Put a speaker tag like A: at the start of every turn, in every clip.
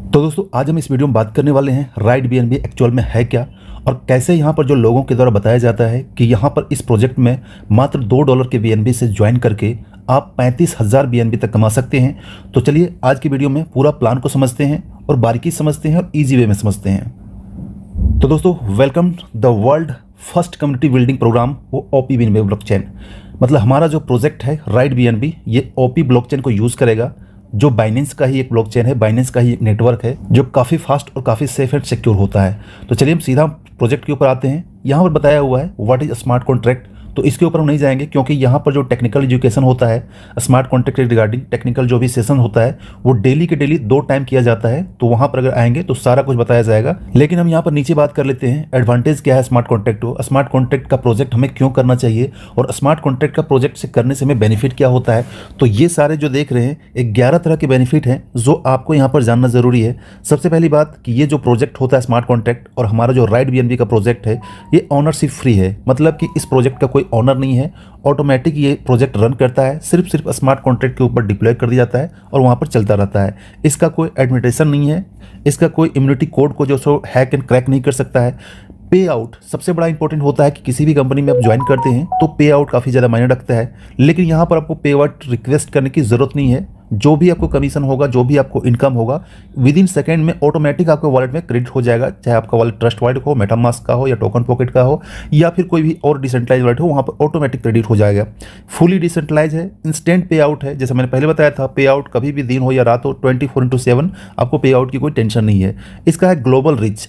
A: तो दोस्तों आज हम इस वीडियो में बात करने वाले हैं राइड बीएनबी एक्चुअल में है क्या और कैसे यहाँ पर जो लोगों के द्वारा बताया जाता है कि यहाँ पर इस प्रोजेक्ट में मात्र $2 के बीएनबी से ज्वाइन करके आप 35,000 बीएनबी तक कमा सकते हैं। तो चलिए आज की वीडियो में पूरा प्लान को समझते हैं और बारीकी समझते हैं और ईजी वे में समझते हैं। तो दोस्तों welcome the world first community building programme वो ओपी बीएनबी ब्लॉकचेन, मतलब हमारा जो प्रोजेक्ट है राइड बीएनबी ये ओपी ब्लॉकचेन को यूज़ करेगा, जो बाइनेंस का ही एक ब्लॉकचेन है, बाइनेंस का ही एक नेटवर्क है जो काफ़ी फास्ट और काफ़ी सेफ एंड सिक्योर होता है। तो चलिए हम सीधा प्रोजेक्ट के ऊपर आते हैं। यहाँ पर बताया हुआ है व्हाट इज स्मार्ट कॉन्ट्रैक्ट, तो इसके ऊपर हम नहीं जाएंगे क्योंकि यहाँ पर जो टेक्निकल एजुकेशन होता है स्मार्ट कॉन्ट्रैक्ट रिगार्डिंग टेक्निकल जो भी सेशन होता है वो डेली के डेली 2 टाइम किया जाता है, तो वहाँ पर अगर आएंगे तो सारा कुछ बताया जाएगा। लेकिन हम यहाँ पर नीचे बात कर लेते हैं एडवांटेज क्या है स्मार्ट कॉन्ट्रैक्ट को, स्मार्ट कॉन्ट्रैक्ट का प्रोजेक्ट हमें क्यों करना चाहिए और स्मार्ट कॉन्ट्रैक्ट का प्रोजेक्ट से करने से हमें बेनिफिट क्या होता है। तो ये सारे जो देख रहे हैं 11 तरह के बेनिफिट हैं जो आपको यहाँ पर जानना जरूरी है। सबसे पहली बात कि ये जो प्रोजेक्ट होता है स्मार्ट कॉन्ट्रैक्ट और हमारा जो राइड बीएनबी का प्रोजेक्ट है ये ऑनरशिप फ्री है, मतलब कि इस प्रोजेक्ट का कोई ऑनर नहीं है, ऑटोमेटिक ये प्रोजेक्ट रन करता है, सिर्फ स्मार्ट कॉन्ट्रैक्ट के ऊपर डिप्लॉय कर दिया जाता है और वहाँ पर चलता रहता है। इसका कोई एडमिनिस्ट्रेशन नहीं है, इसका कोई इम्यूनिटी कोड को जो सो हैक एंड क्रैक नहीं कर सकता है। पे आउट सबसे बड़ा इंपॉर्टेंट होता है कि किसी भी कंपनी में आप ज्वाइन करते हैं तो पे आउट काफ़ी ज़्यादा मायने रखता है, लेकिन यहाँ पर आपको पे आउट रिक्वेस्ट करने की ज़रूरत नहीं है। जो भी आपको कमीशन होगा, जो भी आपको इनकम होगा विद इन सेकेंड में ऑटोमेटिक आपके वॉलेट में क्रेडिट हो जाएगा, चाहे आपका वॉलेट ट्रस्ट वॉलेट हो, मेटामास्क का हो या टोकन पॉकेट का हो या फिर कोई भी और डिसेंट्रलाइज वॉलेट हो, वहाँ पर ऑटोमेटिक क्रेडिट हो जाएगा। फुली डिसेंट्रलाइज है, इंस्टेंट पे आउट है, जैसे मैंने पहले बताया था पे आउट कभी भी दिन हो या रात हो 24/7 आपको पे आउट की कोई टेंशन नहीं है। इसका है ग्लोबल रिच,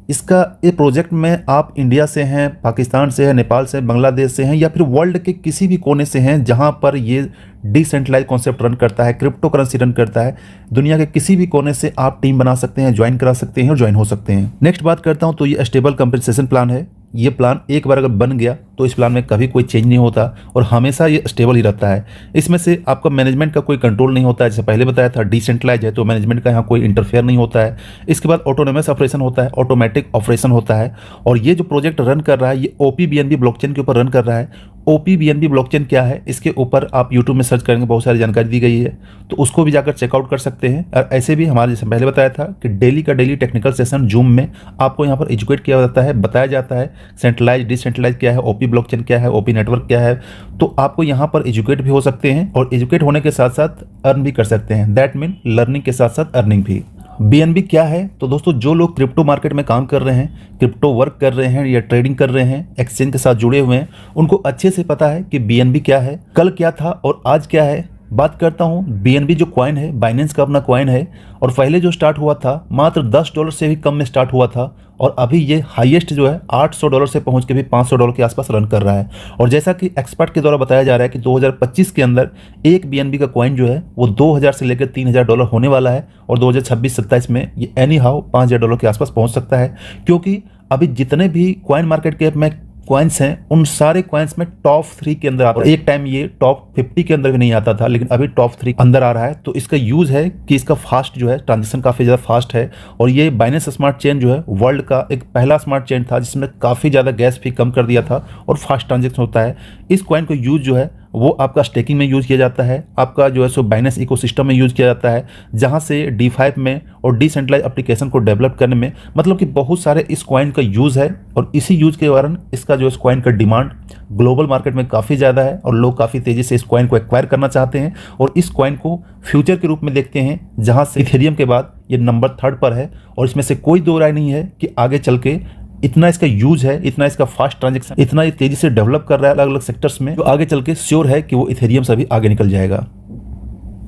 A: इसका ये प्रोजेक्ट में आप इंडिया से हैं, पाकिस्तान से हैं, नेपाल से, बांग्लादेश से हैं या फिर वर्ल्ड के किसी भी कोने से हैं जहां पर ये डिसेंट्रलाइज कॉन्सेप्ट रन करता है, क्रिप्टो करेंसी रन करता है, दुनिया के किसी भी कोने से आप टीम बना सकते हैं, ज्वाइन करा सकते हैं और ज्वाइन हो सकते हैं। नेक्स्ट बात करता हूं तो ये स्टेबल कंपनसेशन प्लान है। ये प्लान एक बार अगर बन गया तो इस प्लान में कभी कोई चेंज नहीं होता और हमेशा ये स्टेबल ही रहता है। इसमें से आपका मैनेजमेंट का कोई कंट्रोल नहीं होता है, जैसे पहले बताया था डिसेंट्रलाइज है तो मैनेजमेंट का यहाँ कोई इंटरफेयर नहीं होता है। इसके बाद ऑटोनोमस ऑपरेशन होता है, ऑटोमेटिक ऑपरेशन होता है। और ये जो प्रोजेक्ट रन कर रहा है ये ओपी बीएनबी ब्लॉकचेन के ऊपर रन कर रहा है। ओपी बीएनबी ब्लॉकचेन क्या है इसके ऊपर आप यूट्यूब में सर्च करेंगे, बहुत सारी जानकारी दी गई है, तो उसको भी जाकर चेकआउट कर सकते हैं। और ऐसे भी हमारे जैसे पहले बताया था कि डेली का डेली टेक्निकल सेशन जूम में आपको यहाँ पर एजुकेट किया जाता है, बताया जाता है सेंट्रलाइज डिसेंट्रलाइज क्या है, ओपी ब्लॉकचेन क्या है, ओपी नेटवर्क क्या है। तो आपको यहाँ पर एजुकेट भी हो सकते हैं और एजुकेट होने के साथ साथ अर्न भी कर सकते हैं, दैट मीन लर्निंग के साथ साथ अर्निंग भी। बीएनबी क्या है तो दोस्तों जो लोग क्रिप्टो मार्केट में काम कर रहे हैं, क्रिप्टो वर्क कर रहे हैं या ट्रेडिंग कर रहे हैं, एक्सचेंज के साथ जुड़े हुए हैं, उनको अच्छे से पता है कि बीएनबी क्या है, कल क्या था और आज क्या है। बात करता हूँ बीएनबी जो कॉइन है बाइनेंस का अपना कॉइन है और पहले जो स्टार्ट हुआ था मात्र $10 से भी कम में स्टार्ट हुआ था और अभी ये हाईएस्ट जो है $800 से पहुंच के भी $500 के आसपास रन कर रहा है। और जैसा कि एक्सपर्ट के द्वारा बताया जा रहा है कि 2025 के अंदर एक बीएनबी का कॉइन जो है वो 2000 से लेकर $3000 होने वाला है और 2026-27 में ये एनी हाउ $5000 के आसपास पहुँच सकता है, क्योंकि अभी जितने भी कॉइन मार्केट कैप में कॉइन्स हैं उन सारे कॉइन्स में टॉप 3 के अंदर आता है। एक टाइम ये टॉप 50 के अंदर भी नहीं आता था, लेकिन अभी टॉप 3 अंदर आ रहा है। तो इसका यूज है कि इसका फास्ट जो है ट्रांजेक्शन काफ़ी ज़्यादा फास्ट है और ये बाइनेंस स्मार्ट चेन जो है वर्ल्ड का एक पहला स्मार्ट चेन था जिसमें काफ़ी ज़्यादा गैस फी कम कर दिया था और फास्ट ट्रांजेक्शन होता है। इस कॉइन को यूज जो है वो आपका स्टेकिंग में यूज़ किया जाता है, आपका जो है सो बाइनेंस इकोसिस्टम में यूज़ किया जाता है, जहाँ से D5 में और डिसेंट्रलाइज एप्लीकेशन को डेवलप करने में, मतलब कि बहुत सारे इस कॉइन का यूज़ है और इसी यूज़ के कारण इसका जो इस कॉइन का डिमांड ग्लोबल मार्केट में काफ़ी ज़्यादा है और लोग काफ़ी तेज़ी से इस कॉइन को एक्वायर करना चाहते हैं और इस कॉइन को फ्यूचर के रूप में देखते हैं, जहाँ से इथेरियम के बाद ये नंबर 3rd पर है। और इसमें से कोई दो राय नहीं है कि आगे चल के इतना इसका यूज है, इतना इसका फास्ट ट्रांजेक्शन, इतना ये तेजी से डेवलप कर रहा है अलग अलग सेक्टर्स में, जो आगे चल के श्योर है कि वो इथेरियम से भी आगे निकल जाएगा।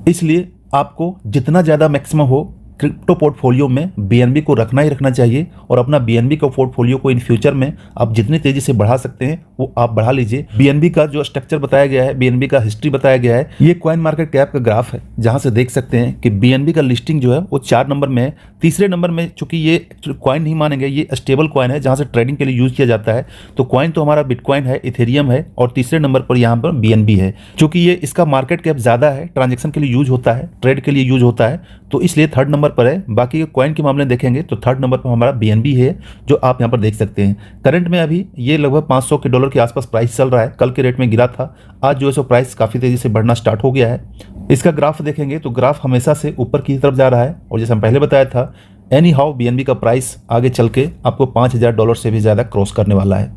A: इसलिए आपको जितना ज़्यादा मैक्सिमम हो क्रिप्टो पोर्टफोलियो में बीएनबी को रखना ही रखना चाहिए और अपना बीएनबी का पोर्टफोलियो को इन फ्यूचर में आप जितनी तेजी से बढ़ा सकते हैं वो आप बढ़ा लीजिए। बीएनबी का जो स्ट्रक्चर बताया गया है, बीएनबी का हिस्ट्री बताया गया है, ये कॉइन मार्केट कैप का ग्राफ है, जहां से देख सकते हैं कि बीएनबी का लिस्टिंग जो है वो 4 नंबर में है। तीसरे नंबर में चूंकि ये कॉइन नहीं मानेंगे, ये स्टेबल कॉइन है जहां से ट्रेडिंग के लिए यूज किया जाता है, तो कॉइन तो हमारा बिटकॉइन है, इथेरियम है और तीसरे नंबर पर यहाँ पर बीएनबी है। चूंकि ये इसका मार्केट कैप ज़्यादा है, ट्रांजेक्शन के लिए यूज होता है, ट्रेड के लिए यूज होता है, तो इसलिए थर्ड नंबर पर है। बाकी कॉइन के मामले में देखेंगे तो थर्ड नंबर पर हमारा BNB है, जो आप यहाँ पर देख सकते हैं। करंट में अभी ये लगभग $500 के आसपास प्राइस चल रहा है। कल के रेट में गिरा था, आज जो है सो प्राइस काफ़ी तेज़ी से बढ़ना स्टार्ट हो गया है। इसका ग्राफ देखेंगे तो ग्राफ हमेशा से ऊपर की तरफ जा रहा है, और जैसे हम पहले बताया था एनी हाउ BNB का प्राइस आगे चल के आपको $5000 से भी ज़्यादा क्रॉस करने वाला है।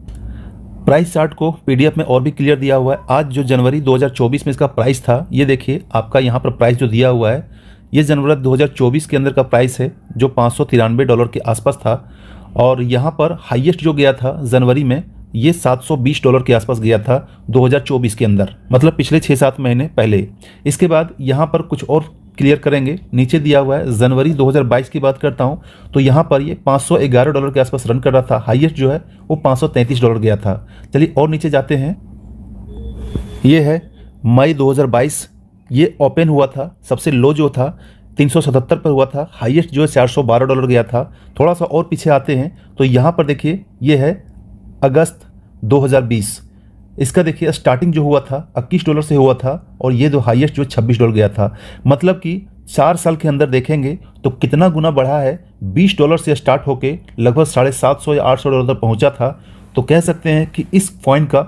A: प्राइस चार्ट को PDF में और भी क्लियर दिया हुआ है। आज जो जनवरी 2024 में इसका प्राइस था, ये देखिए आपका यहाँ पर प्राइस जो दिया हुआ है, ये जनवरी 2024 के अंदर का प्राइस है जो $593 के आसपास था, और यहाँ पर हाईएस्ट जो गया था जनवरी में ये $720 के आसपास गया था 2024 के अंदर, मतलब पिछले 6-7 महीने पहले। इसके बाद यहाँ पर कुछ और क्लियर करेंगे, नीचे दिया हुआ है जनवरी 2022 की बात करता हूँ तो यहाँ पर ये $511 के आसपास रन कर रहा था। हाईएस्ट जो है वो $533 गया था। चलिए और नीचे जाते हैं। ये है मई 2022, ये ओपन हुआ था, सबसे लो जो था 377 पर हुआ था, हाईएस्ट जो है $412 गया था। थोड़ा सा और पीछे आते हैं तो यहाँ पर देखिए ये है अगस्त 2020, इसका देखिए स्टार्टिंग जो हुआ था $21 से हुआ था, और ये जो हाईएस्ट जो $26 गया था। मतलब कि 4 साल के अंदर देखेंगे तो कितना गुना बढ़ा है। $20 से स्टार्ट होके लगभग $750 या $800 तक पहुंचा था। तो कह सकते हैं कि इस कॉइन का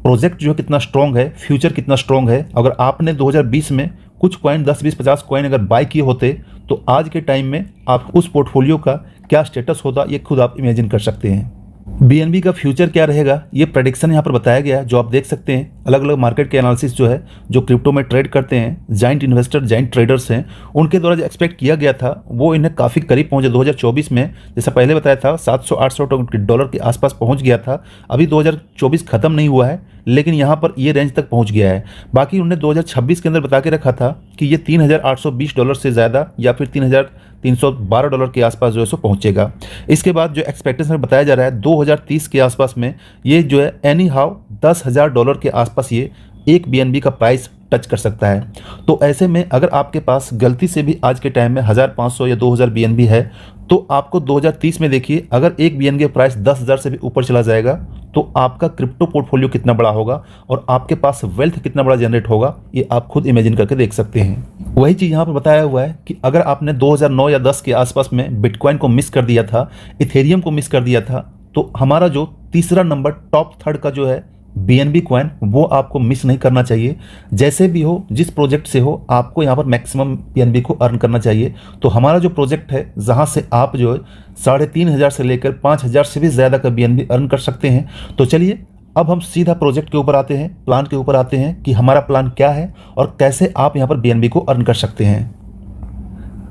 A: प्रोजेक्ट जो है कितना स्ट्रॉन्ग है, फ्यूचर कितना स्ट्रॉन्ग है। अगर आपने 2020 में कुछ कॉइन 10, 20, 50 कॉइन अगर बाय किए होते तो आज के टाइम में आप उस पोर्टफोलियो का क्या स्टेटस होता, ये खुद आप इमेजिन कर सकते हैं। BNB का फ्यूचर क्या रहेगा, ये प्रेडिक्शन यहाँ पर बताया गया है, जो आप देख सकते हैं। अलग अलग मार्केट के एनालिसिस जो है, जो क्रिप्टो में ट्रेड करते हैं, जाइंट इन्वेस्टर, जाइंट ट्रेडर्स हैं, उनके द्वारा जो एक्सपेक्ट किया गया था वो इन्हें काफ़ी करीब पहुँचे। 2024 में जैसा पहले बताया था $700-800 के आसपास पहुँच गया था। अभी 2024 ख़त्म नहीं हुआ है, लेकिन यहाँ पर ये रेंज तक पहुँच गया है। बाकी उन्होंने 2026 के अंदर बता के रखा था कि ये $3820 से ज़्यादा या फिर $3312 के आसपास जो है सो पहुँचेगा। इसके बाद जो एक्सपेक्टेशन बताया जा रहा है 2030 के आसपास में ये जो है एनी हाउ $10,000 के आसपास ये एक BNB का प्राइस टच कर सकता है। तो ऐसे में अगर आपके पास गलती से भी आज के टाइम में 1500 या 2000 BNB है तो आपको 2030 में देखिए अगर एक BNB का प्राइस 10,000 से भी ऊपर चला जाएगा तो आपका क्रिप्टो पोर्टफोलियो कितना बड़ा होगा और आपके पास वेल्थ कितना बड़ा जनरेट होगा, ये आप खुद इमेजिन करके देख सकते हैं। वही चीज़ यहाँ पर बताया हुआ है कि अगर आपने 2009 या 10 के आसपास में बिटकॉइन को मिस कर दिया था, इथेरियम को मिस कर दिया था, तो हमारा जो तीसरा नंबर टॉप थर्ड का जो है BNB कॉइन, वो आपको मिस नहीं करना चाहिए। जैसे भी हो, जिस प्रोजेक्ट से हो, आपको यहाँ पर मैक्सिमम BNB को अर्न करना चाहिए। तो हमारा जो प्रोजेक्ट है जहाँ से आप जो है 3,500 से लेकर 5,000 से भी ज़्यादा का BNB अर्न कर सकते हैं। तो चलिए अब हम सीधा प्रोजेक्ट के ऊपर आते हैं, प्लान के ऊपर आते हैं कि हमारा प्लान क्या है और कैसे आप यहाँ पर BNB को अर्न कर सकते हैं।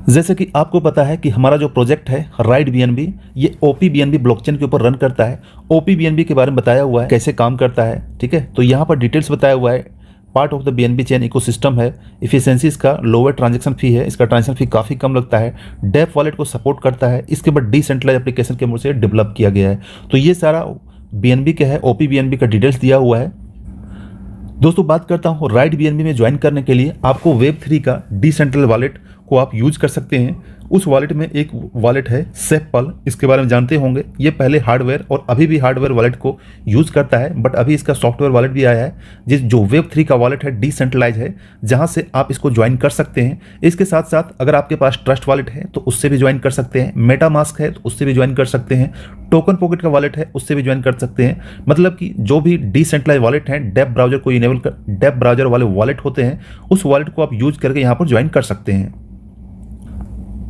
A: जैसे कि आपको पता है कि हमारा जो प्रोजेक्ट है राइड BNB, ये OP-BNB ब्लॉकचेन के ऊपर रन करता है। OP-BNB के बारे में बताया हुआ है, कैसे काम करता है, ठीक है। तो यहाँ पर डिटेल्स बताया हुआ है। Part of the BNB chain ecosystem है। इफिशिएंसी इसका लोअर ट्रांजैक्शन फी है, इसका ट्रांजैक्शन फी काफ़ी कम लगता है। डेप वॉलेट को सपोर्ट करता है। इसके बाद डिसेंट्रलाइज एप्लीकेशन के मुझे डेवलप किया गया है। तो ये सारा BNB क्या है, OP-BNB का डिटेल्स दिया हुआ है। दोस्तों बात करता हूँ राइड BNB में ज्वाइन करने के लिए आपको Web3 का डिसेंट्रल वॉलेट को आप यूज कर सकते हैं। उस वॉलेट में एक वॉलेट है सेफपल, इसके बारे में जानते होंगे। ये पहले हार्डवेयर और अभी भी हार्डवेयर वॉलेट को यूज़ करता है, बट अभी इसका सॉफ्टवेयर वॉलेट भी आया है जो Web3 का वॉलेट है, डिसेंट्रलाइज है, जहां से आप इसको ज्वाइन कर सकते हैं। इसके साथ साथ अगर आपके पास ट्रस्ट वॉलेट है तो उससे भी ज्वाइन कर सकते हैं, मेटामास्क है तो उससे भी ज्वाइन कर सकते हैं, टोकन पॉकेट का वॉलेट है उससे भी ज्वाइन कर सकते हैं। मतलब कि जो भी डिसेंट्रलाइज वॉलेट हैं, डेप ब्राउजर को इनेबल कर, डेप ब्राउजर वाले वॉलेट होते हैं, उस वॉलेट को आप यूज करके यहाँ पर ज्वाइन कर सकते हैं।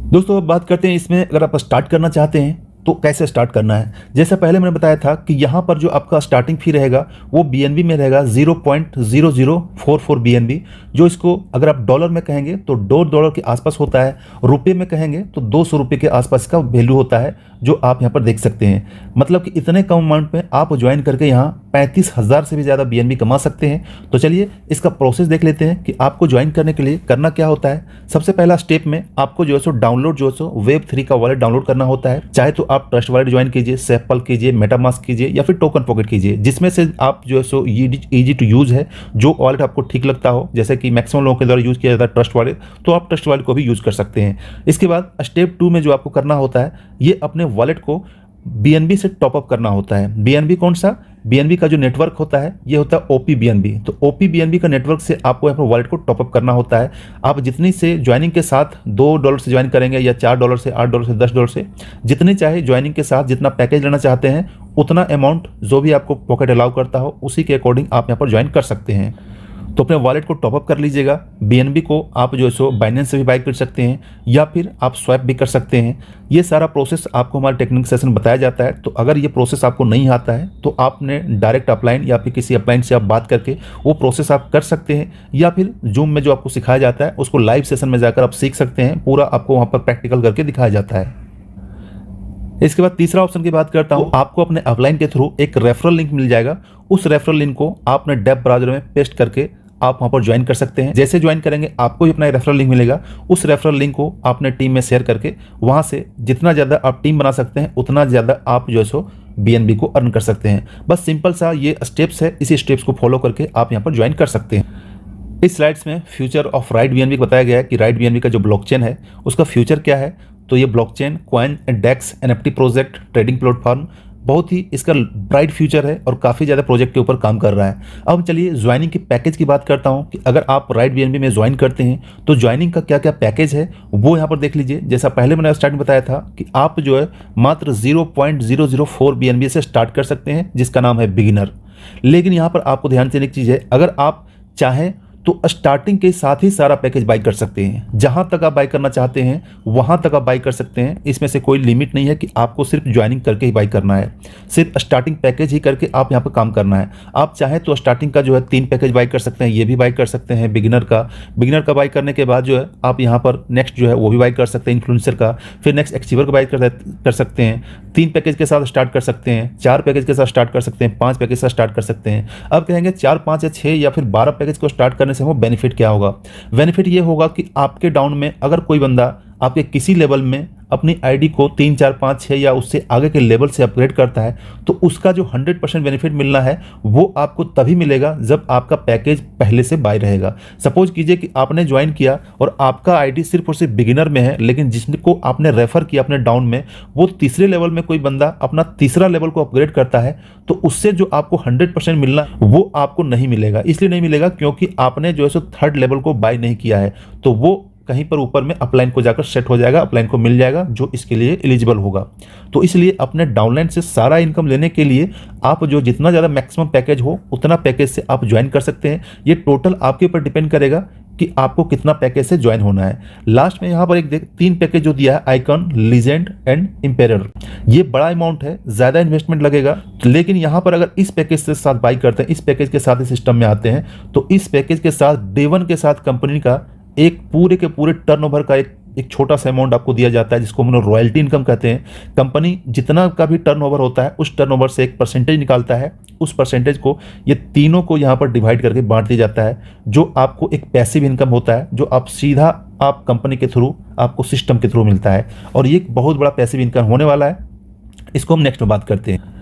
A: दोस्तों अब बात करते हैं इसमें अगर आप स्टार्ट करना चाहते हैं तो कैसे स्टार्ट करना है। जैसे पहले मैंने बताया था कि यहाँ पर जो आपका स्टार्टिंग फी रहेगा वो BNB में रहेगा 0.0044 BNB, जो इसको अगर आप डॉलर में कहेंगे तो $2 के आसपास होता है, रुपये में कहेंगे तो $200 के आसपास का वैल्यू होता है, जो आप यहाँ पर देख सकते हैं। मतलब कि इतने कम अमाउंट में आप ज्वाइन करके यहाँ 35,000 से भी ज़्यादा BNB कमा सकते हैं। तो चलिए इसका प्रोसेस देख लेते हैं कि आपको ज्वाइन करने के लिए करना क्या होता है। सबसे पहला स्टेप में आपको जो है सो डाउनलोड जो है सो Web3 का वॉलेट डाउनलोड करना होता है। चाहे तो आप ट्रस्ट वॉलेट ज्वाइन कीजिए, सेफपल कीजिए, मेटामास्क कीजिए या फिर टोकन पॉकेट कीजिए, जिसमें से आप जो है सो ईजी टू यूज़ है, जो वॉलेट आपको ठीक लगता हो। जैसे कि मैक्सिमम लोगों के द्वारा यूज़ किया जाता है ट्रस्ट वॉलेट, तो आप ट्रस्ट वॉलेट को भी यूज़ कर सकते हैं। इसके बाद स्टेप 2 में जो आपको करना होता है, ये अपने वॉलेट को बीएनबी से टॉपअप करना होता है। बीएनबी कौन सा? बीएनबी का जो नेटवर्क होता है ये होता है ओपी बीएनबी। तो ओपी बीएनबी का नेटवर्क से आपको यहाँ पर वॉलेट को टॉपअप करना होता है। आप जितनी से ज्वाइनिंग के साथ $2 से ज्वाइन करेंगे या $4 से, $8 से, $10 से, जितनी चाहे ज्वाइनिंग के साथ जितना पैकेज लेना चाहते हैं उतना अमाउंट जो भी आपको पॉकेट अलाउ करता हो उसी के अकॉर्डिंग आप यहाँ पर ज्वाइन कर सकते हैं। तो अपने वॉलेट को टॉपअप कर लीजिएगा। बीएनबी को आप जो है सो बाइनेंस से भी बाई कर सकते हैं या फिर आप स्वैप भी कर सकते हैं। ये सारा प्रोसेस आपको हमारे टेक्निक सेशन बताया जाता है। तो अगर ये प्रोसेस आपको नहीं आता है तो आपने डायरेक्ट अपलाइन या फिर किसी अपलाइन से आप बात करके वो प्रोसेस आप कर सकते हैं, या फिर जूम में जो आपको सिखाया जाता है उसको लाइव सेशन में जाकर आप सीख सकते हैं। पूरा आपको वहाँ पर प्रैक्टिकल करके दिखाया जाता है। इसके बाद तीसरा ऑप्शन की बात करता हूँ। आपको अपने अपलाइन के थ्रू एक रेफरल लिंक मिल जाएगा। उस रेफरल लिंक को आप अपने डेव ब्राउजर में पेस्ट करके आप वहाँ पर ज्वाइन कर सकते हैं। जैसे ज्वाइन करेंगे आपको ही अपना रेफरल लिंक मिलेगा। उस रेफरल लिंक को आपने टीम में शेयर करके वहाँ से जितना ज़्यादा आप टीम बना सकते हैं उतना ज़्यादा आप जो है सो बीएनबी को अर्न कर सकते हैं। बस सिंपल सा ये स्टेप्स है, इसी स्टेप्स को फॉलो करके आप यहाँ पर ज्वाइन कर सकते हैं। इस स्लाइड्स में फ्यूचर ऑफ राइट बीएनबी बताया गया है कि राइट बीएनबी का जो ब्लॉकचेन है उसका फ्यूचर क्या है। तो ये ब्लॉकचेन, कॉइन, डेक्स, एनएफटी प्रोजेक्ट, ट्रेडिंग प्लेटफॉर्म बहुत ही इसका ब्राइट फ्यूचर है और काफ़ी ज़्यादा प्रोजेक्ट के ऊपर काम कर रहा है। अब चलिए ज्वाइनिंग की पैकेज की बात करता हूं कि अगर आप राइट बीएनबी में ज्वाइन करते हैं तो ज्वाइनिंग का क्या क्या पैकेज है वो यहाँ पर देख लीजिए। जैसा पहले मैंने स्टार्ट में बताया था कि आप जो है मात्र 0.004 बीएनबी से स्टार्ट कर सकते हैं जिसका नाम है बिगिनर। लेकिन यहाँ पर आपको ध्यान देने की चीज़ है, अगर आप चाहें तो स्टार्टिंग के साथ ही सारा पैकेज बाई कर सकते हैं। जहां तक आप बाई करना चाहते हैं वहां तक आप बाई कर सकते हैं। इसमें से कोई लिमिट नहीं है कि आपको सिर्फ ज्वाइनिंग करके ही बाई करना है, सिर्फ स्टार्टिंग पैकेज ही करके आप यहां पर काम करना है। आप चाहें तो स्टार्टिंग का जो है 3 पैकेज बाई कर सकते हैं, ये भी बाई कर सकते हैं बिगिनर का बाई करने के बाद जो है आप यहाँ पर नेक्स्ट जो है वो भी बाई कर सकते हैं इन्फ्लुएंसर का, फिर नेक्स्ट अचीवर का बाई कर सकते हैं। 3 पैकेज के साथ स्टार्ट कर सकते हैं, 4 पैकेज के साथ स्टार्ट कर सकते हैं, 5 पैकेज के साथ स्टार्ट कर सकते हैं। अब कहेंगे 4, 5 या 6 या फिर 12 पैकेज को स्टार्ट करने से वो बेनिफिट क्या होगा। बेनिफिट ये होगा कि आपके डाउन में अगर कोई बंदा आपके किसी लेवल में अपनी आईडी को 3, 4, 5, 6 या उससे आगे के लेवल से अपग्रेड करता है तो उसका जो 100% बेनिफिट मिलना है वो आपको तभी मिलेगा जब आपका पैकेज पहले से बाय रहेगा। सपोज कीजिए कि आपने ज्वाइन किया और आपका आईडी सिर्फ और सिर्फ बिगिनर में है, लेकिन जिसको आपने रेफर किया अपने डाउन में वो तीसरे लेवल में कोई बंदा अपना तीसरा लेवल को अपग्रेड करता है तो उससे जो आपको 100% मिलना वो आपको नहीं मिलेगा। इसलिए नहीं मिलेगा क्योंकि आपने जो है सो 3rd लेवल को बाय नहीं किया है, तो वो कहीं पर ऊपर में अपलाइन को जाकर सेट हो जाएगा, अपलाइन को मिल जाएगा जो इसके लिए एलिजिबल होगा। तो इसलिए अपने डाउनलाइन से सारा इनकम लेने के लिए आप जो जितना ज़्यादा मैक्सिमम पैकेज हो उतना पैकेज से आप ज्वाइन कर सकते हैं। ये टोटल आपके ऊपर डिपेंड करेगा कि आपको कितना पैकेज से ज्वाइन होना है। लास्ट में यहाँ पर एक 3 पैकेज जो दिया है, आइकन, लीजेंड एंड इंपेरर। ये बड़ा अमाउंट है, ज़्यादा इन्वेस्टमेंट लगेगा, लेकिन यहाँ पर अगर इस पैकेज के साथ बाई करते हैं, इस पैकेज के साथ इस सिस्टम में आते हैं तो इस पैकेज के साथ डे 1 के साथ कंपनी का एक पूरे के पूरे टर्नओवर का एक छोटा सा अमाउंट आपको दिया जाता है जिसको हम लोग रॉयल्टी इनकम कहते हैं। कंपनी जितना का भी टर्नओवर होता है उस टर्नओवर से एक परसेंटेज निकालता है, उस परसेंटेज को ये तीनों को यहाँ पर डिवाइड करके बांट दिया जाता है जो आपको एक पैसिव इनकम होता है जो आप सीधा आप कंपनी के थ्रू आपको सिस्टम के थ्रू मिलता है। और ये एक बहुत बड़ा पैसिव इनकम होने वाला है, इसको हम नेक्स्ट में बात करते हैं।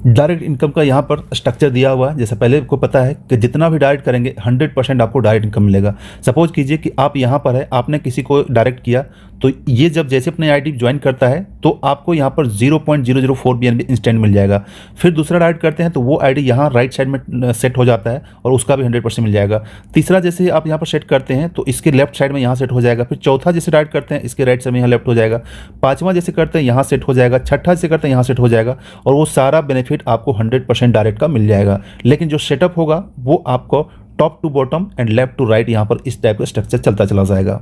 A: डायरेक्ट इनकम का यहाँ पर स्ट्रक्चर दिया हुआ है। जैसे पहले आपको पता है कि जितना भी डायरेक्ट करेंगे 100% आपको डायरेक्ट इनकम मिलेगा। सपोज कीजिए कि आप यहाँ पर है, आपने किसी को डायरेक्ट किया तो ये जब जैसे अपने आईडी ज्वाइन करता है तो आपको यहाँ पर 0.004 BNB इंस्टेंट मिल जाएगा। फिर दूसरा डायरेक्ट करते हैं तो वो आईडी यहाँ राइट साइड में सेट हो जाता है और उसका भी 100% मिल जाएगा। तीसरा जैसे आप यहाँ पर सेट करते हैं तो इसके लेफ्ट साइड में यहाँ सेट हो जाएगा। फिर चौथा जैसे डायरेक्ट करते हैं इसके राइट साइड में यहाँ लेफ्ट हो जाएगा। 5वां जैसे करते हैं यहाँ सेट हो जाएगा। 6ठा जैसे करते हैं यहाँ सेट हो जाएगा और वो सारा बेनिफिट आपको 100% डायरेक्ट का मिल जाएगा। लेकिन जो सेटअप होगा वो आपको top to bottom and left to right यहाँ पर इस टाइप का स्ट्रक्चर चलता चला जाएगा।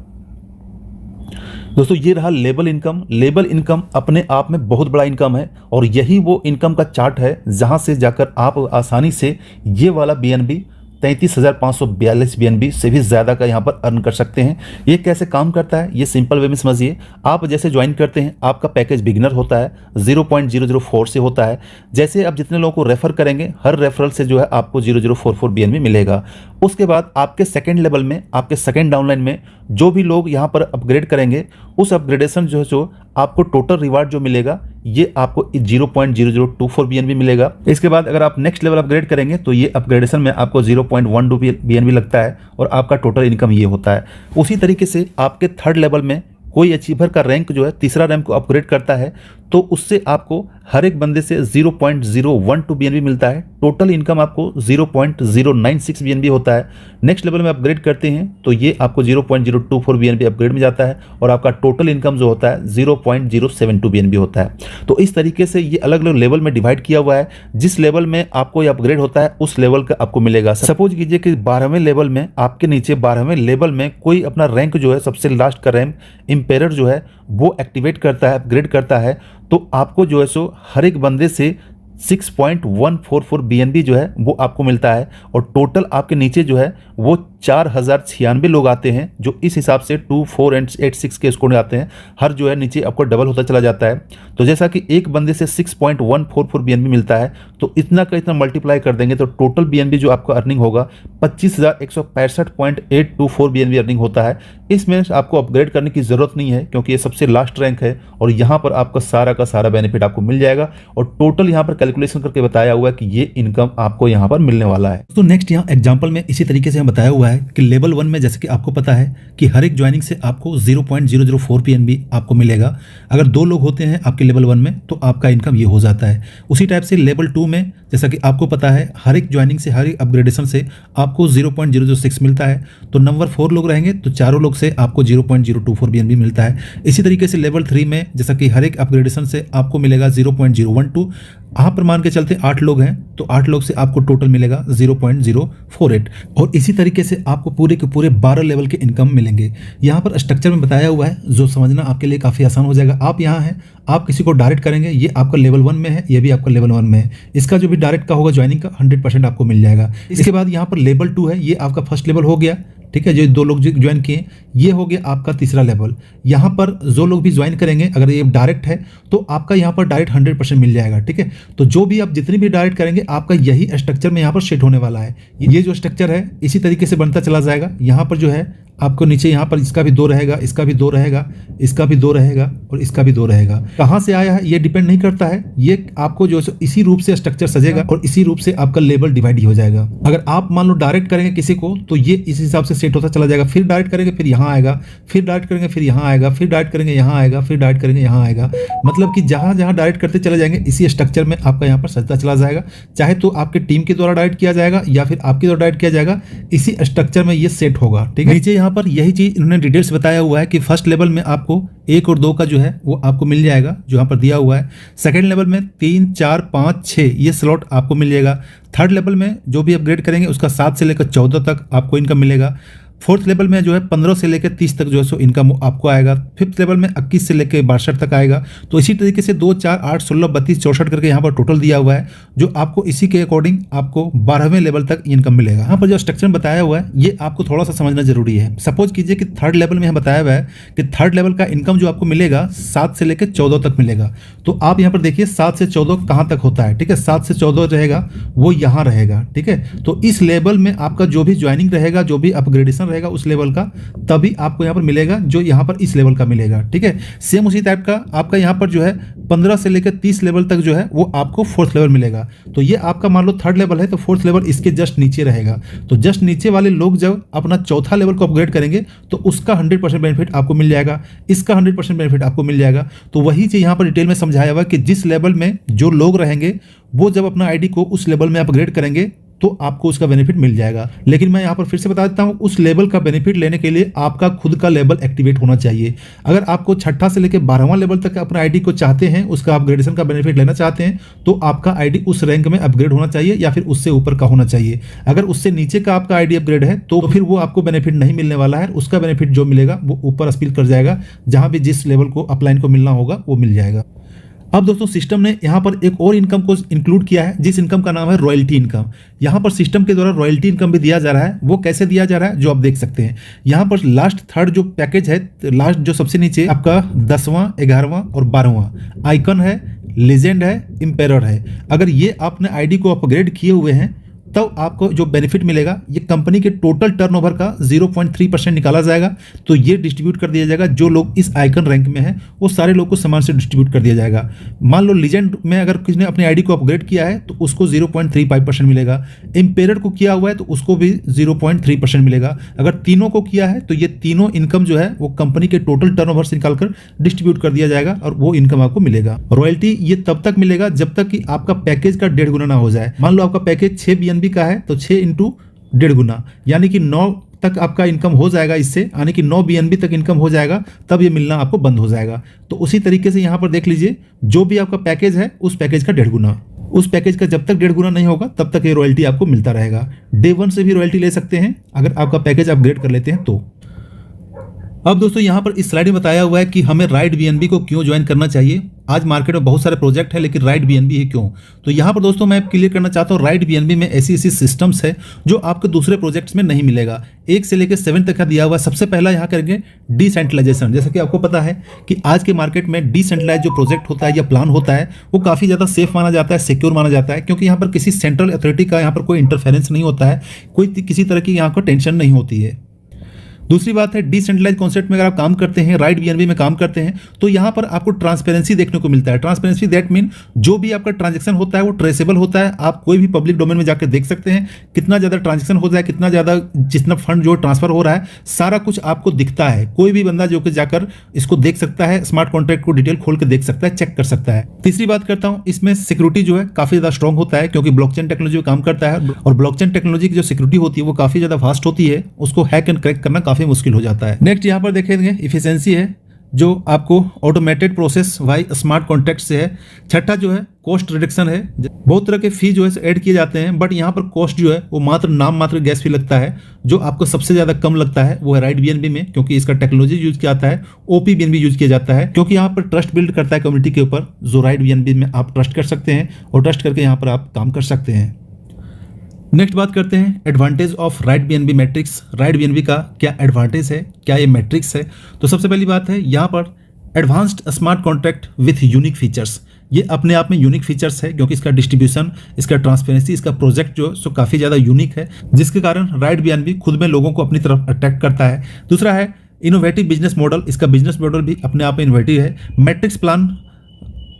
A: दोस्तों ये रहा लेबल इनकम। लेबल इनकम अपने आप में बहुत बड़ा इनकम है और यही वो इनकम का चार्ट है जहां से जाकर आप आसानी से ये वाला BNB 33,542 BNB से भी ज़्यादा का यहाँ पर अर्न कर सकते हैं। ये कैसे काम करता है ये सिंपल वे में समझिए। आप जैसे ज्वाइन करते हैं आपका पैकेज बिगिनर होता है, 0.004 से होता है। जैसे आप जितने लोगों को रेफ़र करेंगे हर रेफरल से जो है आपको 0.044 BNB मिलेगा। उसके बाद आपके सेकेंड लेवल में, आपके सेकेंड डाउनलाइन में जो भी लोग यहाँ पर अपग्रेड करेंगे उस अपग्रेडेशन जो आपको टोटल रिवार्ड जो मिलेगा ये आपको 0.0024 BNB मिलेगा। इसके बाद अगर आप नेक्स्ट लेवल अपग्रेड करेंगे तो ये अपग्रेडेशन में आपको 0.12 BNB लगता है और आपका टोटल इनकम ये होता है। उसी तरीके से आपके 3rd लेवल में कोई अचीवर का रैंक जो है तीसरा रैंक को अपग्रेड करता है तो उससे आपको हर एक बंदे से 0.012 बीएनबी मिलता है। टोटल इनकम आपको 0.096 बीएनबी होता है। नेक्स्ट लेवल में अपग्रेड करते हैं तो ये आपको 0.024 बीएनबी अपग्रेड में जाता है और आपका टोटल इनकम जो होता है 0.072 बीएनबी होता है। तो इस तरीके से ये अलग अलग लेवल में डिवाइड किया हुआ है। जिस लेवल में आपको ये अपग्रेड होता है उस लेवल का आपको मिलेगा। सपोज कीजिए कि 12वें लेवल में आपके नीचे 12वें लेवल में कोई अपना रैंक जो है, सबसे लास्ट का रैंक इंपेरर जो है वो एक्टिवेट करता है, अपग्रेड करता है, तो आपको जो है सो हर एक बंदे से 6.144 बीएनबी जो है वो आपको मिलता है। और टोटल आपके नीचे जो है वो 4096 लोग आते हैं, जो इस हिसाब से 2, 4 एंड 8, 6 के स्कोर में आते हैं। हर जो है नीचे आपको डबल होता चला जाता है। तो जैसा कि एक बंदे से 6.144 बीएनबी मिलता है, तो इतना का इतना मल्टीप्लाई कर देंगे तो टोटल बीएनबी जो आपका अर्निंग होगा 25,165.824 बीएनबी अर्निंग होता है। इसमें आपको अपग्रेड करने की ज़रूरत नहीं है क्योंकि ये सबसे लास्ट रैंक है और यहाँ पर आपका सारा का सारा बेनिफिट आपको मिल जाएगा। और टोटल यहाँ पर कैलकुलेशन करके बताया हुआ है कि ये इनकम आपको यहाँ पर मिलने वाला है।
B: तो नेक्स्ट यहाँ एग्जांपल में इसी तरीके से हम बताया हुआ है कि लेवल 1 में जैसे कि आपको पता है कि हर एक ज्वाइनिंग से आपको 0.004 पीएनबी आपको मिलेगा। अगर 2 लोग होते हैं आपके लेवल 1 में तो आपका इनकम ये हो जाता है। उसी टाइप से लेवल 2 में जैसा कि आपको पता है हर एक ज्वाइनिंग से, हर एक अपग्रेडेशन से आपको 0.006 मिलता है। तो नंबर 4 लोग रहेंगे तो चारों लोग से आपको 0.024 बीएनबी मिलता है। इसी तरीके से लेवल 3 में जैसा कि हर एक अपग्रेडेशन से आपको मिलेगा 0.012। आप पर मान के चलते 8 लोग हैं तो 8 लोग से आपको टोटल मिलेगा 0.048। और इसी तरीके से आपको पूरे के पूरे 12 लेवल के इनकम मिलेंगे। यहाँ पर स्ट्रक्चर में बताया हुआ है जो समझना आपके लिए काफ़ी आसान हो जाएगा। आप यहाँ हैं, आप किसी को डायरेक्ट करेंगे, ये आपका लेवल 1 में है, ये भी आपका लेवल 1 में है। इसका जो भी डायरेक्ट का होगा ज्वाइनिंग का 100% आपको मिल जाएगा। इसके बाद यहाँ पर लेवल 2 है, ये आपका फर्स्ट लेवल हो गया, ठीक है। जो 2 लोग ज्वाइन किए ये हो गया आपका तीसरा लेवल। यहाँ पर जो लोग भी ज्वाइन करेंगे अगर ये डायरेक्ट है तो आपका यहाँ पर डायरेक्ट 100% मिल जाएगा, ठीक है। तो जो भी आप जितनी भी डायरेक्ट करेंगे आपका यही स्ट्रक्चर में यहाँ पर सेट होने वाला है। ये जो स्ट्रक्चर है इसी तरीके से बनता चला जाएगा। यहाँ पर जो है आपको नीचे यहाँ पर इसका भी 2 रहेगा, इसका भी 2 रहेगा, इसका भी 2 रहेगा और इसका भी 2 रहेगा। कहाँ से आया है ये डिपेंड नहीं करता है, ये आपको जो है इसी रूप से स्ट्रक्चर सजेगा और इसी रूप से आपका लेवल डिवाइड ही हो जाएगा। अगर आप मान लो डायरेक्ट करेंगे किसी को तो ये इस हिसाब से सेट होता चला जाएगा। फिर डायरेक्ट करेंगे फिर यहाँ आएगा, फिर डायरेक्ट करेंगे फिर यहाँ आएगा, फिर डायरेक्ट करेंगे यहाँ आएगा, फिर डायरेक्ट करेंगे यहाँ आएगा। मतलब कि जहाँ जहाँ डायरेक्ट करते चले जाएंगे इसी स्ट्रक्चर में आपका यहाँ पर सजता चला जाएगा। चाहे तो आपके टीम के द्वारा डायरेक्ट किया जाएगा या फिर आपके द्वारा डायरेक्ट किया जाएगा, इसी स्ट्रक्चर में ये सेट होगा, ठीक है। नीचे यहाँ पर यही चीज इन्होंने डिटेल्स बताया हुआ है कि फर्स्ट लेवल में आपको 1 और 2 का जो है वो आपको मिल जाएगा जो यहाँ पर दिया हुआ है। सेकंड लेवल में 3, 4, 5, 6 ये स्लॉट आपको मिल जाएगा। थर्ड लेवल में जो भी अपग्रेड करेंगे उसका 7 से लेकर 14 तक आपको इनकम मिलेगा। फोर्थ लेवल में जो है 15 से लेकर 30 तक जो है सो इनकम आपको आएगा। फिफ्थ लेवल में 21 से लेकर 62 तक आएगा। तो इसी तरीके से 2, 4, 8, 16, 32, 64 करके यहाँ पर टोटल दिया हुआ है जो आपको इसी के अकॉर्डिंग आपको 12वें लेवल तक इनकम मिलेगा। यहाँ पर जो स्ट्रक्चर बताया हुआ है ये आपको थोड़ा सा समझना जरूरी है। सपोज कीजिए कि थर्ड लेवल में यहाँ बताया हुआ है कि थर्ड लेवल का इनकम जो आपको मिलेगा 7 से लेकर 14 तक मिलेगा। तो आप यहाँ पर देखिए 7 से 14 कहाँ तक होता है, ठीक है। 7 से 14 रहेगा वो यहाँ रहेगा, ठीक है। तो इस लेवल में आपका जो भी ज्वाइनिंग रहेगा, जो भी अपग्रेडेशन रहेगा उस लेवल का, तभी आपको यहाँ पर मिलेगा जो यहाँ पर इस लेवल का मिलेगा, ठीक है। सेम उसी टाइप का आपका यहाँ पर जो है 15 से लेकर 30 लेवल तक जो है वो आपको फोर्थ लेवल मिलेगा। तो ये आपका मान लो थर्ड लेवल है तो फोर्थ लेवल इसके जस्ट नीचे रहेगा। तो जस्ट नीचे वाले लोग जब अपना चौथा लेवल को अपग्रेड करेंगे तो उसका 100% बेनिफिट आपको मिल जाएगा, इसका 100% बेनिफिट आपको मिल जाएगा। तो वही चीज यहाँ पर डिटेल में समझाया हुआ कि जिस लेवल में जो लोग रहेंगे वो जब अपना आईडी को उस लेवल में अपग्रेड करेंगे तो आपको उसका बेनिफिट मिल जाएगा। लेकिन मैं यहाँ पर फिर से बता देता हूँ, उस लेवल का बेनिफिट लेने के लिए आपका खुद का लेवल एक्टिवेट होना चाहिए। अगर आपको 6ठा से लेकर 12वां लेवल तक अपना आईडी को चाहते हैं, उसका अपग्रेडेशन का बेनिफिट लेना चाहते हैं, तो आपका आईडी उस रैंक में अपग्रेड होना चाहिए या फिर उससे ऊपर का होना चाहिए। अगर उससे नीचे का आपका आईडी अपग्रेड है तो फिर वो आपको बेनिफिट नहीं मिलने वाला है। उसका बेनिफिट जो मिलेगा वो ऊपर स्पिल कर जाएगा, जहाँ भी जिस लेवल को अपलाइन को मिलना होगा वो मिल जाएगा। अब दोस्तों सिस्टम ने यहाँ पर एक और इनकम को इंक्लूड किया है, जिस इनकम का नाम है रॉयल्टी इनकम। यहाँ पर सिस्टम के द्वारा रॉयल्टी इनकम भी दिया जा रहा है। वो कैसे दिया जा रहा है जो आप देख सकते हैं। यहाँ पर लास्ट थर्ड जो पैकेज है, लास्ट जो सबसे नीचे आपका 10वां, 11वां और 12वां आइकन है, लेजेंड है, इंपेरर है। अगर ये आपने आईडी को अपग्रेड किए हुए हैं तब आपको जो बेनिफिट मिलेगा ये कंपनी के टोटल टर्नओवर का 0.3% निकाला जाएगा। तो ये डिस्ट्रीब्यूट कर दिया जाएगा, जो लोग इस आइकन रैंक में हैं वो सारे लोग को समान से डिस्ट्रीब्यूट कर दिया जाएगा। मान लो लीजेंड में अगर किसी ने अपनी आईडी को अपग्रेड किया है तो उसको 0.35% मिलेगा, इम्पेरर को किया हुआ है तो उसको भी 0.3% मिलेगा। अगर तीनों को किया है तो ये तीनों इनकम जो है वो कंपनी के टोटल टर्नओवर से निकालकर डिस्ट्रीब्यूट कर दिया जाएगा और वो इनकम आपको मिलेगा। रॉयल्टी ये तब तक मिलेगा जब तक कि आपका पैकेज का 1.5 गुना ना हो जाए। मान लो आपका पैकेज 6 BNB का है तो 6 × 1.5 गुना यानी कि 9 तक आपका इनकम हो जाएगा, इससे यानी कि 9 BNB तक इनकम हो जाएगा, तब ये मिलना आपको बंद हो जाएगा। तो उसी तरीके से यहाँ पर देख लीजिए, जो भी आपका पैकेज है उस पैकेज का 1.5 गुना, उस पैकेज का जब तक 1.5 गुना नहीं होगा तब तक ये रॉयल्टी आपको मिलता रहेगा। डे 1 से भी रॉयल्टी ले सकते हैं अगर आपका पैकेज अपग्रेड कर लेते हैं तो। अब दोस्तों यहाँ पर इस स्लाइड में बताया हुआ है कि हमें राइड BNB को क्यों ज्वाइन करना चाहिए। आज मार्केट में बहुत सारे प्रोजेक्ट है लेकिन राइड BNB ही क्यों। तो यहाँ पर दोस्तों मैं क्लियर करना चाहता हूँ, राइड BNB में ऐसी सिस्टम्स है जो आपको दूसरे प्रोजेक्ट्स में नहीं मिलेगा। 1 से लेकर 7 तक का दिया हुआ है। सबसे पहला यहाँ करेंगे डिसेंट्रलाइजेशन। जैसा कि आपको पता है कि आज के मार्केट में डिसेंट्रलाइज जो प्रोजेक्ट होता है या प्लान होता है वो काफ़ी ज़्यादा सेफ माना जाता है, सिक्योर माना जाता है, क्योंकि यहाँ पर किसी सेंट्रल अथॉरिटी का यहाँ पर कोई इंटरफेरेंस नहीं होता है, कोई किसी तरह की यहाँ पर टेंशन नहीं होती है। दूसरी बात है डिसेंट्रलाइज कॉन्सेप्ट में अगर आप काम करते हैं, राइड BNB में काम करते हैं, तो यहाँ पर आपको ट्रांसपेरेंसी देखने को मिलता है। ट्रांसपेरेंसी दैट मीन जो भी आपका ट्रांजैक्शन होता है वो ट्रेसेबल होता है। आप कोई भी पब्लिक डोमेन में जाकर देख सकते हैं कितना ज़्यादा ट्रांजैक्शन हो जाए, कितना ज़्यादा जितना फंड जो ट्रांसफर हो रहा है, सारा कुछ आपको दिखता है। कोई भी बंदा जो कि जाकर इसको देख सकता है, स्मार्ट कॉन्ट्रैक्ट को डिटेल खोल के देख सकता है, चेक कर सकता है। तीसरी बात करता हूँ, इसमें सिक्योरिटी जो है काफ़ी ज़्यादा स्ट्रॉन्ग होता है, क्योंकि ब्लॉकचेन टेक्नोलॉजी में काम करता है और ब्लॉकचेन टेक्नोलॉजी की जो सिक्योरिटी होती है वो काफ़ी ज़्यादा फास्ट होती है, उसको हैक एंड क्रैक करना काफ़ी मुश्किल हो जाता है। नेक्स्ट यहाँ पर देखेंगे इफिशिएंसी है, जो आपको automated process via smart contract से है। छठा जो है कॉस्ट रिडक्शन है। बहुत तरह के फी जो है ऐड किए जाते हैं, बट यहाँ पर कॉस्ट जो है वो मात्र नाम मात्र गैस फी लगता है। जो आपको सबसे ज़्यादा कम लगता है वो है राइड BNB में, क्योंकि इसका टेक्नोलॉजी यूज किया जाता है, OP BNB यूज किया जाता है, क्योंकि यहाँ पर ट्रस्ट बिल्ड करता है कम्युनिटी के ऊपर। जो राइड BNB में आप ट्रस्ट कर सकते हैं और ट्रस्ट करके यहाँ पर आप काम कर सकते हैं। नेक्स्ट बात करते हैं advantage of ride BNB matrix. Ride BNB का क्या एडवांटेज है, क्या ये मैट्रिक्स है। तो सबसे पहली बात है यहाँ पर advanced smart contract with unique features. ये अपने आप में यूनिक फीचर्स है, क्योंकि इसका डिस्ट्रीब्यूशन, इसका ट्रांसपेरेंसी, इसका प्रोजेक्ट जो सो काफ़ी ज़्यादा यूनिक है, जिसके कारण राइड BNB खुद में लोगों को अपनी तरफ अट्रैक्ट करता है। दूसरा है इनोवेटिव बिजनेस मॉडल। इसका बिजनेस मॉडल भी अपने आप में इनोवेटिव है। Matrix plan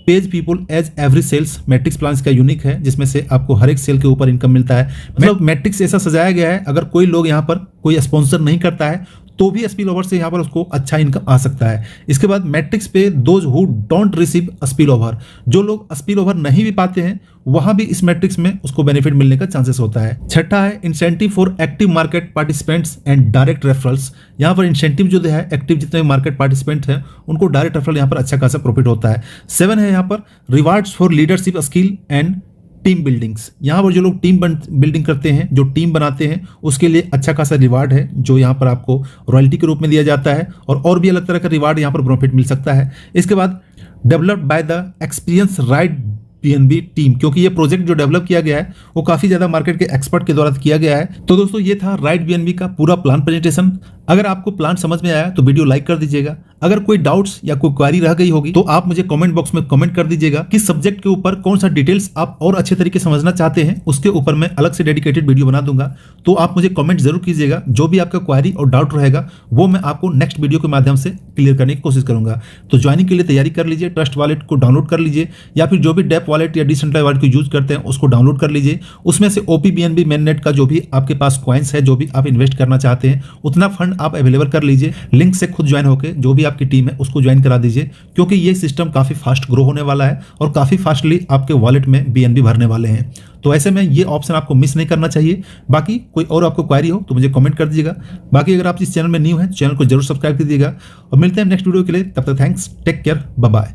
B: pays people as every sales. Matrix plan का यूनिक है, जिसमें से आपको हर एक सेल के ऊपर इनकम मिलता है। मतलब मैट्रिक्स ऐसा सजाया गया है, अगर कोई लोग यहाँ पर कोई स्पॉन्सर नहीं करता है तो भी स्पिल ओवर से यहाँ पर उसको अच्छा इनकम आ सकता है। इसके बाद मैट्रिक्स पे those who don't receive spill over, जो लोग स्पिल ओवर नहीं भी पाते हैं वहां भी इस मैट्रिक्स में उसको बेनिफिट मिलने का चांसेस होता है। छठा है incentive for active market participants and direct referrals. यहाँ पर इंसेंटिव जो है एक्टिव जितने मार्केट पार्टिसिपेंट हैं उनको डायरेक्ट रेफरल यहाँ पर अच्छा खासा प्रॉफिट होता है। 7 है यहाँ पर rewards for leadership skill and team buildings. यहाँ पर जो लोग टीम बिल्डिंग करते हैं, जो टीम बनाते हैं, उसके लिए अच्छा खासा रिवार्ड है जो यहाँ पर आपको रॉयल्टी के रूप में दिया जाता है, और भी अलग तरह का रिवार्ड यहाँ पर प्रॉफिट मिल सकता है। इसके बाद developed by the experience ride BNB team, क्योंकि ये प्रोजेक्ट जो डेवलप किया गया है वो काफ़ी ज़्यादा मार्केट के एक्सपर्ट के द्वारा किया गया है। तो दोस्तों ये था राइड BNB का पूरा प्लान प्रेजेंटेशन। अगर आपको प्लान समझ में आया तो वीडियो लाइक कर दीजिएगा। अगर कोई डाउट्स या कोई क्वेरी रह गई होगी तो आप मुझे कमेंट बॉक्स में कमेंट कर दीजिएगा कि सब्जेक्ट के ऊपर कौन सा डिटेल्स आप और अच्छे तरीके से समझना चाहते हैं, उसके ऊपर मैं अलग से डेडिकेटेड वीडियो बना दूंगा। तो आप मुझे कमेंट जरूर कीजिएगा। जो भी आपका क्वेरी और डाउट रहेगा वो मैं आपको नेक्स्ट वीडियो के माध्यम से क्लियर करने की कोशिश करूंगा। तो ज्वाइनिंग के लिए तैयारी कर लीजिए, ट्रस्ट वॉलेट को डाउनलोड कर लीजिए, या फिर जो भी डेप वॉलेट या डिसेंट्रलाइज्ड वॉलेट को यूज करते हैं उसको डाउनलोड कर लीजिए। उसमें से OP BNB मेननेट का जो भी आपके पास कॉइन्स है, जो भी आप इन्वेस्ट करना चाहते हैं, उतना फंड आप अवेलेबल कर लीजिए। लिंक से खुद ज्वाइन होकर जो भी आपकी टीम है उसको ज्वाइन करा दीजिए, क्योंकि ये सिस्टम काफी फास्ट ग्रो होने वाला है और काफी फास्टली आपके वॉलेट में BNB भरने वाले हैं। तो ऐसे में ये ऑप्शन आपको मिस नहीं करना चाहिए। बाकी कोई और आपको क्वेरी हो तो मुझे कमेंट कर दीजिएगा। बाकी अगर आप इस चैनल में न्यू हैं, चैनल को जरूर सब्सक्राइब कीजिएगा और मिलते हैं नेक्स्ट वीडियो के लिए। तब तक thanks, take care, bye bye.